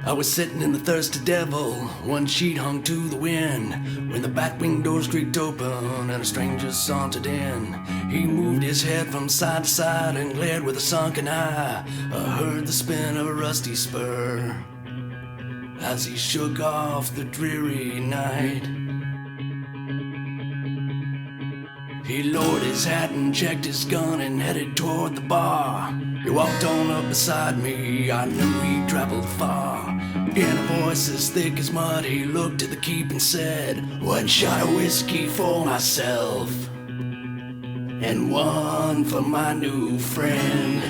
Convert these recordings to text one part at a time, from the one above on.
I was sitting in the Thirsty Devil, one sheet hung to the wind, when the bat-wing doors creaked open and a stranger sauntered in. He moved his head from side to side and glared with a sunken eye. I heard the spin of a rusty spur as he shook off the dreary night. He lowered his hat and checked his gun and headed toward the bar. He walked on up beside me, I knew he'd traveled far. In a voice as thick as mud, he looked at the keep and said, "One shot of whiskey for myself, and one for my new friend."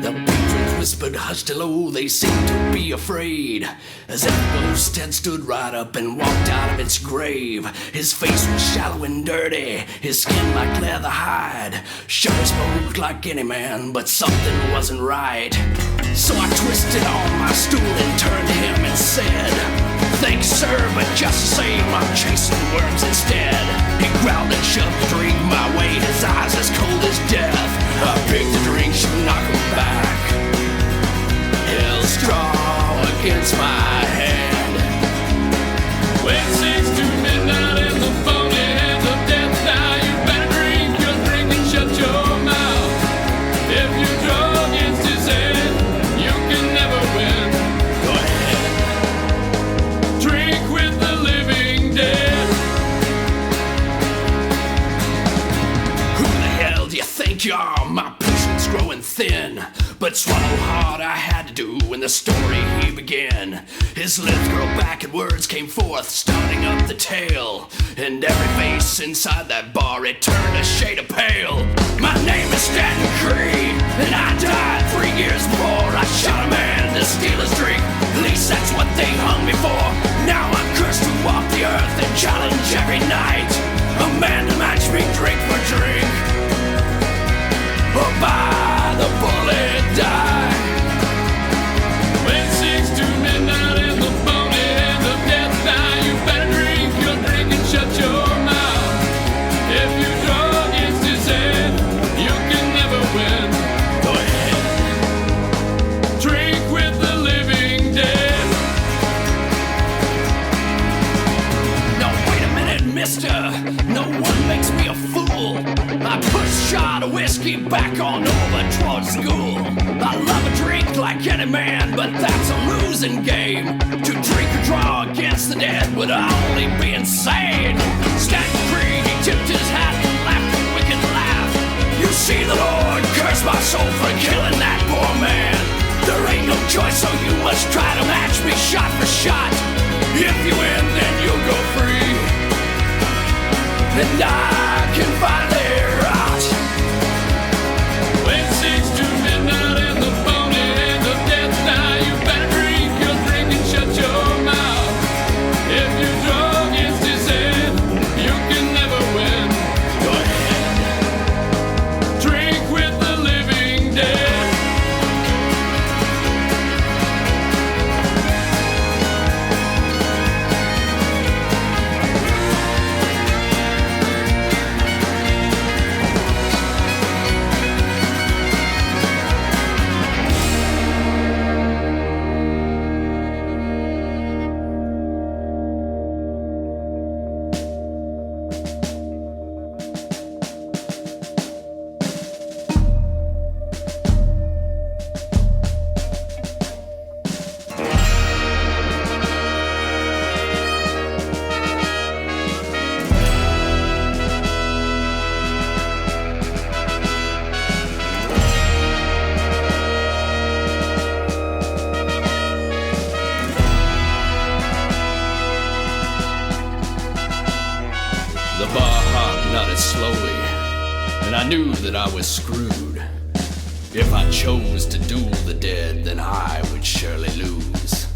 The patrons whispered hushed hello, they seemed to be afraid, as if the ghost had stood right up and walked out of its grave. His face was shallow and dirty, his skin like leather hide. Sure spoke like any man, but something wasn't right. So I twisted on my stool and turned to him and said, "Thanks, sir, but just the same, I'm chasing worms instead." He growled and shoved the drink my way, his eyes as cold as death. I picked the drink, should knock him back, held strong against my hand. When 6 to midnight in the phony hands of death, now you better drink your drink and shut your mouth. If you draw against his head, you can never win. Go ahead, drink with the living dead. Who the hell do you think you are? My patience growing thin, but swallow hard I had to do when the story he began. His lips curled back and words came forth, starting up the tale. And every face inside that bar, it turned a shade of pale. My name is Stanton Creed, and I died 3 years before. I shot a man to steal his drink, at least that's what they hung me for. Now I'm cursed to walk the earth and challenge every night a man to match me drink for drink, or by the bullet die. When 6 to midnight in the phony hands of death, now you better drink your drink and shut your mouth. If you draw against his head, you can never win. Go ahead, drink with the living dead. No, wait a minute, mister, no one makes me a fool. I push a shot of whiskey back on over towards school. I love a drink like any man, but that's a losing game. To drink or draw against the dead would only be insane. Stanton Creed, he tipped his hat and laughed a wicked laugh. You see, the Lord curse my soul for killing that poor man. There ain't no choice, so you must try to match me shot for shot. If you win, then you'll go free, and I can finally rot. When 6 to midnight in the phony hands of death, now you better drink your drink and shut your mouth. If you draw against his head, you can never win. Go ahead, drink with the living dead. The bar hop nodded slowly, and I knew that I was screwed. If I chose to duel the dead, then I would surely lose.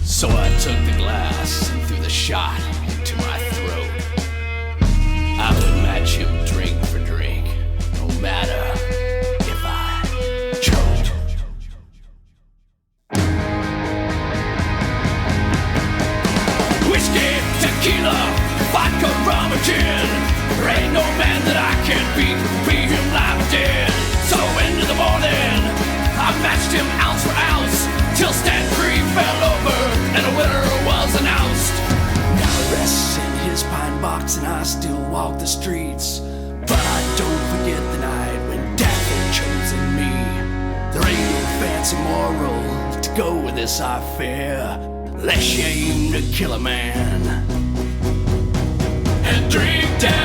So I took the glass and threw the shot into my throat. I would match him drink for drink, no matter if I choked. Whiskey, tequila, vodka, rum, or gin. There ain't no man that I can't beat him live I still walk the streets, but I don't forget the night when death had chosen me. There ain't no fancy moral to go with this, I fear, lest you aim to kill a man and drink down